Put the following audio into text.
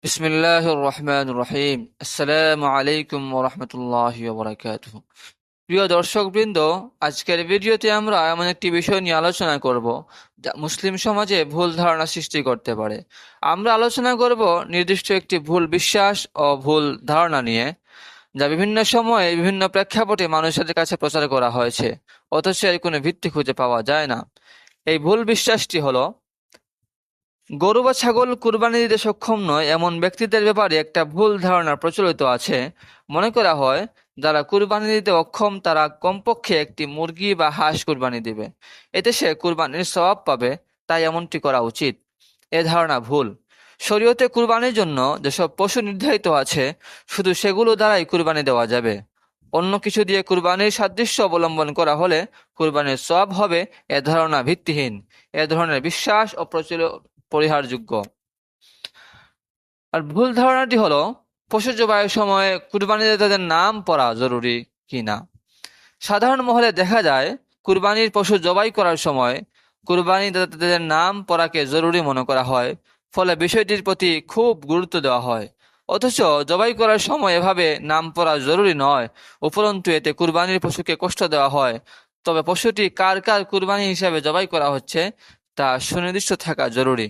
বিসমিল্লাহির রহমানির রহিম। আসসালামু আলাইকুম ওয়া রাহমাতুল্লাহি ওয়া বারাকাতুহু। প্রিয় দর্শকবৃন্দ, আজকের ভিডিওতে আমরা এমন একটি বিষয় নিয়ে আলোচনা করব যা মুসলিম সমাজে ভুল ধারণা সৃষ্টি করতে পারে। আমরা আলোচনা করব নির্দিষ্ট একটি ভুল বিশ্বাস ও ভুল ধারণা নিয়ে, যা বিভিন্ন সময়ে বিভিন্ন প্রেক্ষাপটে মানুষের কাছে প্রচার করা হয়েছে, অথচ এর কোনো ভিত্তি খুঁজে পাওয়া যায় না। এই ভুল বিশ্বাসটি হলো, গরু বা ছাগল কুরবানি দিতে সক্ষম নয় এমন ব্যক্তিদের ব্যাপারে একটা ভুল ধারণা প্রচলিত আছে। মনে করা হয়, যারা কুরবানি দিতে অক্ষম তারা কমপক্ষে একটি মুরগি বা হাঁস কুরবানি দিবে, এতে সে কুরবানির সওয়াব পাবে, তাই এমনটি করা উচিত। এ ধারণা ভুল। শরীয়তে কুরবানির জন্য যেসব পশু নির্ধারিত আছে, শুধু সেগুলো দ্বারাই কুরবানি দেওয়া যাবে। অন্য কিছু দিয়ে কুরবানির সাদৃশ্য অবলম্বন করা হলে কুরবানির সওয়াব হবে, এ ধারণা ভিত্তিহীন। এ ধরনের বিশ্বাস ও পরিহারযোগ্য। আর ভুল ধারণাটি হলো, পশু জবাইয়ের সময় কুরবানিতে তাদের নাম পড়া জরুরি কিনা। সাধারণ মহলে দেখা যায়, কুরবানির পশু জবাই করার সময় কুরবানিদাতাদের নাম পড়াকে জরুরি মনে করা হয়, ফলে বিষয়টির প্রতি খুব গুরুত্ব দেওয়া হয়। অথচ জবাই করার সময় এভাবে নাম পড়া জরুরি নয়, উপরন্তু এতে কুরবানির পশুকে কষ্ট দেওয়া হয়। তবে পশুটি কার কার কুরবানি হিসাবে জবাই করা হচ্ছে তা সুনির্দিষ্ট থাকা জরুরি।